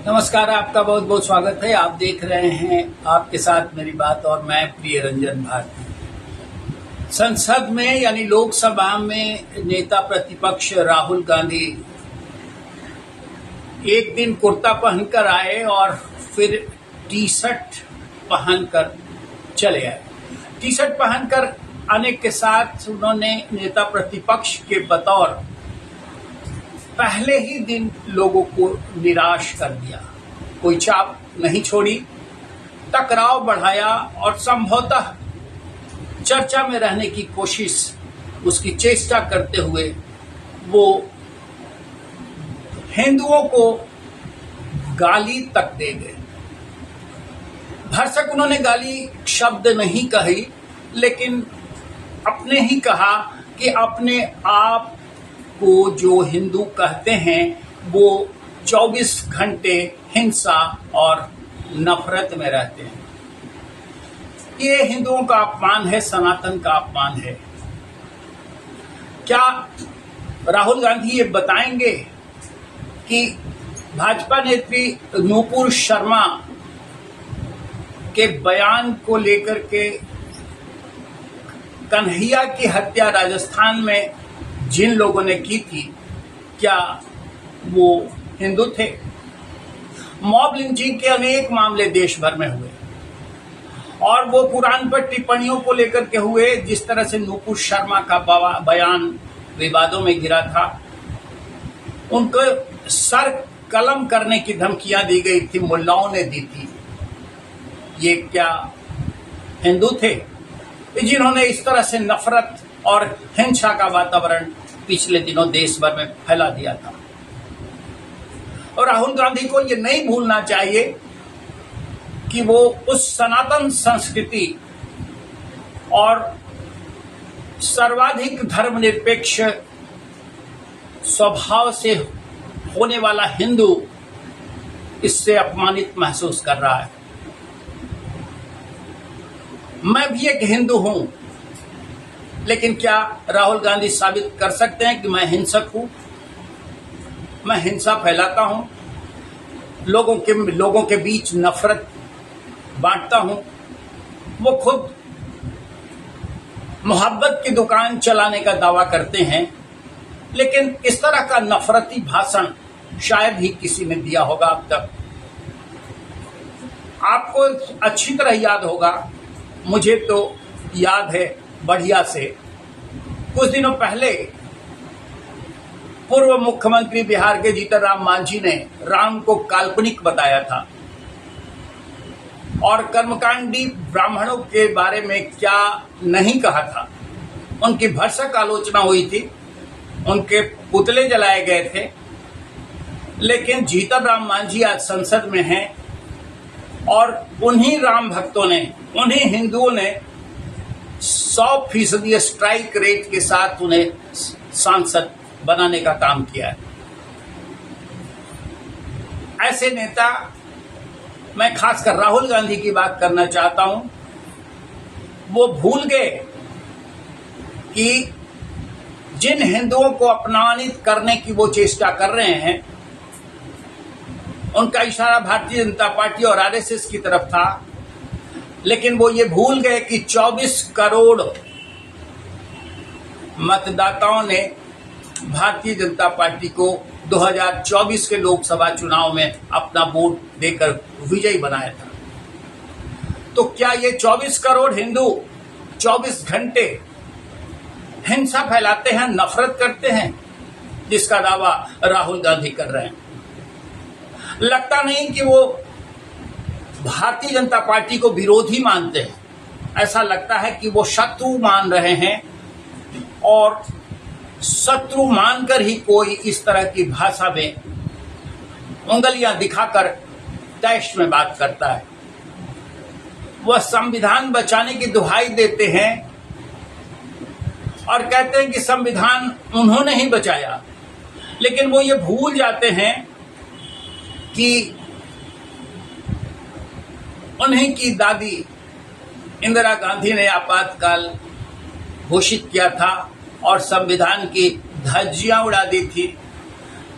नमस्कार, आपका बहुत बहुत स्वागत है। आप देख रहे हैं आपके साथ मेरी बात और मैं प्रिय रंजन भारती। संसद में यानी लोकसभा में नेता प्रतिपक्ष राहुल गांधी एक दिन कुर्ता पहनकर आए और फिर टी शर्ट पहनकर चले आए। टी शर्ट पहनकर आने के साथ उन्होंने नेता प्रतिपक्ष के बतौर पहले ही दिन लोगों को निराश कर दिया। कोई चाप नहीं छोड़ी, टकराव बढ़ाया और संभवतः चर्चा में रहने की कोशिश, उसकी चेष्टा करते हुए वो हिंदुओं को गाली तक दे गए। भरसक उन्होंने गाली शब्द नहीं कही, लेकिन अपने ही कहा कि अपने आप को जो हिंदू कहते हैं वो 24 घंटे हिंसा और नफरत में रहते हैं। ये हिंदुओं का अपमान है, सनातन का अपमान है। क्या राहुल गांधी ये बताएंगे कि भाजपा नेत्री नूपुर शर्मा के बयान को लेकर के कन्हैया की हत्या राजस्थान में जिन लोगों ने की थी, क्या वो हिंदू थे? मॉब लिंचिंग के अनेक मामले देश भर में हुए और वो कुरान पर टिप्पणियों को लेकर के हुए। जिस तरह से नूपुर शर्मा का बयान विवादों में गिरा था, उनको सर कलम करने की धमकियां दी गई थी, मुल्लाओं ने दी थी। ये क्या हिंदू थे जिन्होंने इस तरह से नफरत और हिंसा का वातावरण पिछले दिनों देश भर में फैला दिया था? और राहुल गांधी को ये नहीं भूलना चाहिए कि वो उस सनातन संस्कृति और सर्वाधिक धर्मनिरपेक्ष स्वभाव से होने वाला हिंदू इससे अपमानित महसूस कर रहा है। मैं भी एक हिंदू हूं, लेकिन क्या राहुल गांधी साबित कर सकते हैं कि मैं हिंसक हूं? मैं हिंसा फैलाता हूं, लोगों के बीच नफरत बांटता हूं। वो खुद मोहब्बत की दुकान चलाने का दावा करते हैं, लेकिन इस तरह का नफरती भाषण शायद ही किसी ने दिया होगा अब तक। आपको अच्छी तरह याद होगा, मुझे तो याद है बढ़िया से, कुछ दिनों पहले पूर्व मुख्यमंत्री बिहार के जीतन राम मांझी ने राम को काल्पनिक बताया था और कर्मकांडी ब्राह्मणों के बारे में क्या नहीं कहा था। उनकी भरसक आलोचना हुई थी, उनके पुतले जलाए गए थे, लेकिन जीतन राम मांझी आज संसद में हैं और उन्हीं राम भक्तों ने, उन्हीं हिंदुओं ने 100% स्ट्राइक रेट के साथ उन्हें सांसद बनाने का काम किया है। ऐसे नेता, मैं खासकर राहुल गांधी की बात करना चाहता हूं, वो भूल गए कि जिन हिंदुओं को अपमानित करने की वो चेष्टा कर रहे हैं, उनका इशारा भारतीय जनता पार्टी और आरएसएस की तरफ था, लेकिन वो ये भूल गए कि 24 करोड़ मतदाताओं ने भारतीय जनता पार्टी को 2024 के लोकसभा चुनाव में अपना वोट देकर विजयी बनाया था। तो क्या ये 24 करोड़ हिंदू 24 घंटे हिंसा फैलाते हैं, नफरत करते हैं, जिसका दावा राहुल गांधी कर रहे हैं? लगता नहीं कि वो भारतीय जनता पार्टी को विरोधी मानते हैं, ऐसा लगता है कि वो शत्रु मान रहे हैं और शत्रु मानकर ही कोई इस तरह की भाषा में उंगलियां दिखाकर टेस्ट में बात करता है। वह संविधान बचाने की दुहाई देते हैं और कहते हैं कि संविधान उन्होंने ही बचाया, लेकिन वो ये भूल जाते हैं कि उन्हीं की दादी इंदिरा गांधी ने आपातकाल घोषित किया था और संविधान की धज्जियां उड़ा दी थी।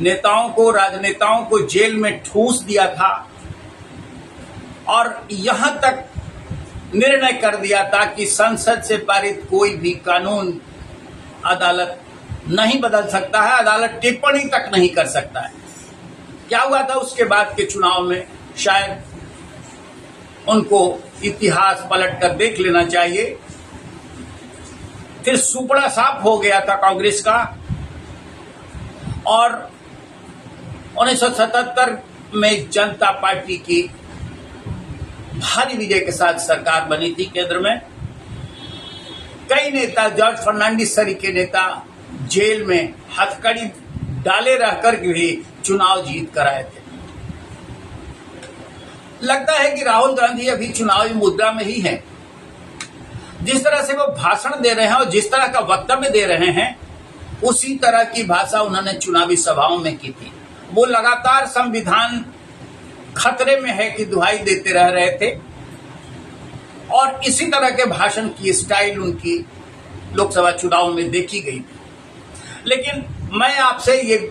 नेताओं को, राजनेताओं को जेल में ठूस दिया था और यहां तक निर्णय कर दिया था कि संसद से पारित कोई भी कानून अदालत नहीं बदल सकता है, अदालत टिप्पणी तक नहीं कर सकता है। क्या हुआ था उसके बाद के चुनाव में, शायद उनको इतिहास पलट कर देख लेना चाहिए। फिर सुपड़ा साफ हो गया था कांग्रेस का और 1977 में जनता पार्टी की भारी विजय के साथ सरकार बनी थी केंद्र में। कई नेता, जॉर्ज फर्नांडिस सरी के नेता जेल में हथकड़ी डाले रहकर भी चुनाव जीत कर आए थे। लगता है कि राहुल गांधी अभी चुनावी मुद्रा में ही हैं। जिस तरह से वो भाषण दे रहे हैं और जिस तरह का वक्तव्य दे रहे हैं, उसी तरह की भाषा उन्होंने चुनावी सभाओं में की थी। वो लगातार संविधान खतरे में है कि दुहाई देते रह रहे थे और इसी तरह के भाषण की स्टाइल उनकी लोकसभा चुनाव में देखी गई थी। लेकिन मैं आपसे ये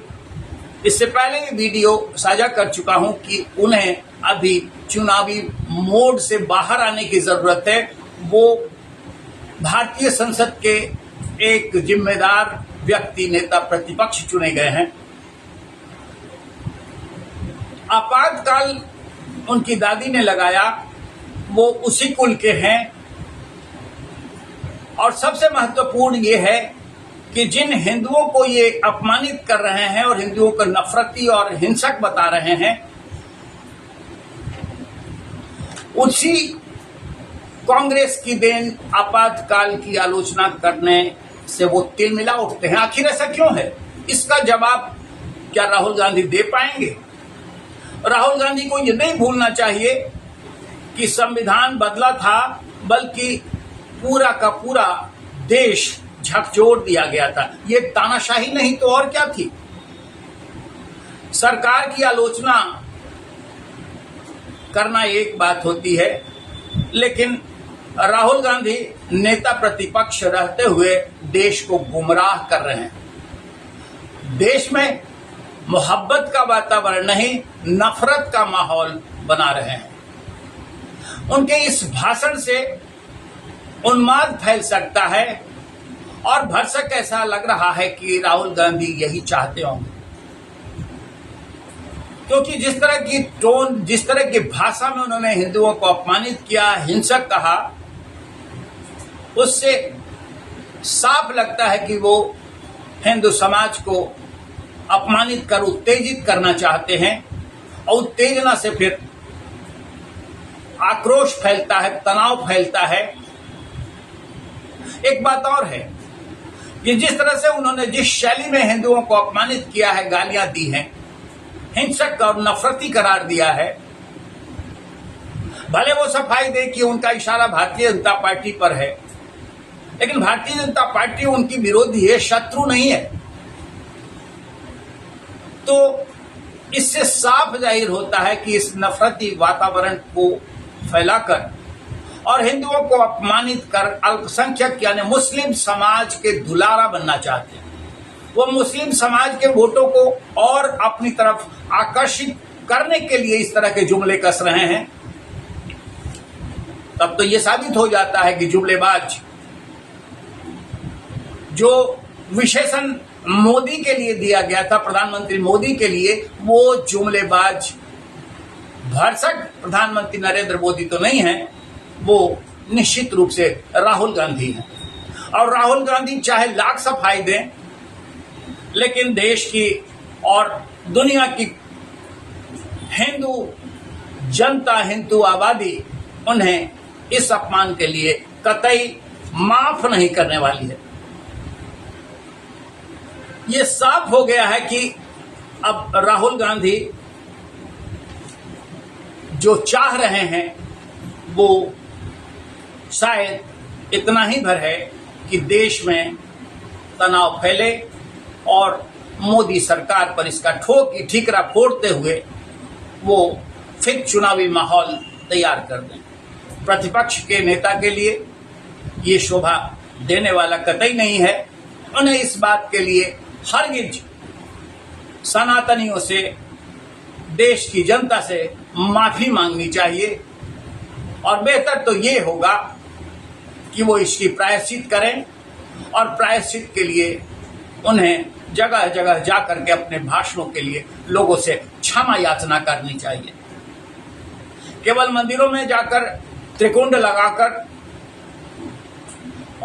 इससे पहले भी वीडियो साझा कर चुका हूं कि उन्हें अभी चुनावी मोड से बाहर आने की जरूरत है। वो भारतीय संसद के एक जिम्मेदार व्यक्ति, नेता प्रतिपक्ष चुने गए हैं। आपातकाल उनकी दादी ने लगाया, वो उसी कुल के हैं। और सबसे महत्वपूर्ण ये है कि जिन हिंदुओं को ये अपमानित कर रहे हैं और हिंदुओं को नफरती और हिंसक बता रहे हैं, उसी कांग्रेस की देन आपातकाल की आलोचना करने से वो तिलमिला उठते हैं। आखिर ऐसा क्यों है? इसका जवाब क्या राहुल गांधी दे पाएंगे? राहुल गांधी को ये नहीं भूलना चाहिए कि संविधान बदला था, बल्कि पूरा का पूरा देश झकझोर दिया गया था। ये तानाशाही नहीं तो और क्या थी? सरकार की आलोचना करना एक बात होती है, लेकिन राहुल गांधी नेता प्रतिपक्ष रहते हुए देश को गुमराह कर रहे हैं। देश में मोहब्बत का वातावरण नहीं, नफरत का माहौल बना रहे हैं। उनके इस भाषण से उन्माद फैल सकता है और भरसक ऐसा लग रहा है कि राहुल गांधी यही चाहते होंगे, क्योंकि जिस तरह की टोन, जिस तरह की भाषा में उन्होंने हिंदुओं को अपमानित किया, हिंसक कहा, उससे साफ लगता है कि वो हिंदू समाज को अपमानित कर उत्तेजित करना चाहते हैं और उत्तेजना से फिर आक्रोश फैलता है, तनाव फैलता है। एक बात और है कि जिस तरह से उन्होंने जिस शैली में हिंदुओं को अपमानित किया है, गालियां दी हैं, हिंसक और नफरती करार दिया है, भले वो सफाई दे कि उनका इशारा भारतीय जनता पार्टी पर है, लेकिन भारतीय जनता पार्टी उनकी विरोधी है, शत्रु नहीं है। तो इससे साफ जाहिर होता है कि इस नफरती वातावरण को फैलाकर और हिंदुओं को अपमानित कर अल्पसंख्यक यानी मुस्लिम समाज के दुलारा बनना चाहते हैं। वो मुस्लिम समाज के वोटों को और अपनी तरफ आकर्षित करने के लिए इस तरह के जुमले कस रहे हैं। तब तो ये साबित हो जाता है कि जुमलेबाज, जो विशेषण मोदी के लिए दिया गया था, प्रधानमंत्री मोदी के लिए, वो जुमलेबाज भरसक प्रधानमंत्री नरेंद्र मोदी तो नहीं है, वो निश्चित रूप से राहुल गांधी हैं। और राहुल गांधी चाहे लाख सफाई दें, लेकिन देश की और दुनिया की हिंदू जनता, हिंदू आबादी उन्हें इस अपमान के लिए कतई माफ नहीं करने वाली है। ये साफ हो गया है कि अब राहुल गांधी जो चाह रहे हैं वो शायद इतना ही भर है कि देश में तनाव फैले और मोदी सरकार पर इसका ठीकरा फोड़ते हुए वो फिर चुनावी माहौल तैयार कर दें। प्रतिपक्ष के नेता के लिए ये शोभा देने वाला कतई नहीं है। उन्हें इस बात के लिए हरगिज सनातनियों से, देश की जनता से माफी मांगनी चाहिए और बेहतर तो ये होगा कि वो इसकी प्रायश्चित करें और प्रायश्चित के लिए उन्हें जगह जगह जाकर के अपने भाषणों के लिए लोगों से क्षमा याचना करनी चाहिए। केवल मंदिरों में जाकर त्रिकुंड लगाकर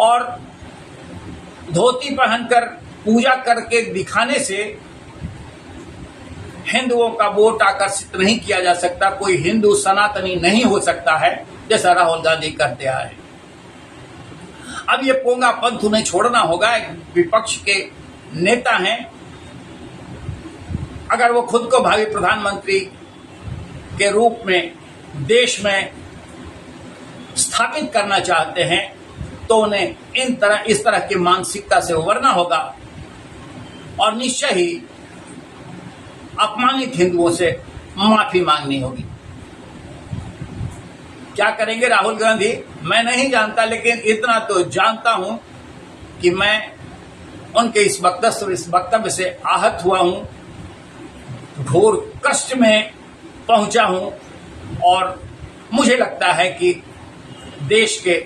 और धोती पहनकर पूजा करके दिखाने से हिंदुओं का वोट आकर्षित नहीं किया जा सकता। कोई हिंदू सनातनी नहीं हो सकता है जैसा राहुल गांधी करते आए। अब ये पोंगा पंथ उन्हें छोड़ना होगा। एक विपक्ष के नेता हैं, अगर वो खुद को भावी प्रधानमंत्री के रूप में देश में स्थापित करना चाहते हैं तो उन्हें इस तरह की मानसिकता से उबरना होगा और निश्चय ही अपमानित हिंदुओं से माफी मांगनी होगी। क्या करेंगे राहुल गांधी मैं नहीं जानता, लेकिन इतना तो जानता हूं कि मैं उनके इस वक्तव्य से आहत हुआ हूं, घोर कष्ट में पहुंचा हूं और मुझे लगता है कि देश के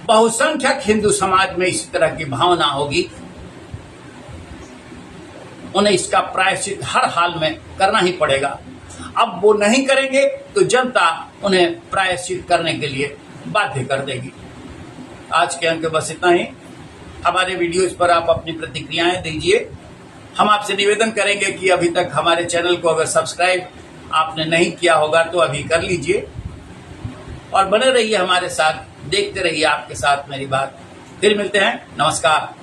बहुसंख्यक हिंदू समाज में इसी तरह की भावना होगी। उन्हें इसका प्रायश्चित हर हाल में करना ही पड़ेगा। अब वो नहीं करेंगे तो जनता उन्हें प्रायश्चित करने के लिए बाध्य कर देगी। आज के अंक बस इतना ही। हमारे वीडियोज पर आप अपनी प्रतिक्रियाएं दीजिए। हम आपसे निवेदन करेंगे कि अभी तक हमारे चैनल को अगर सब्सक्राइब आपने नहीं किया होगा तो अभी कर लीजिए और बने रहिए हमारे साथ, देखते रहिए आपके साथ मेरी बात। फिर मिलते हैं। नमस्कार।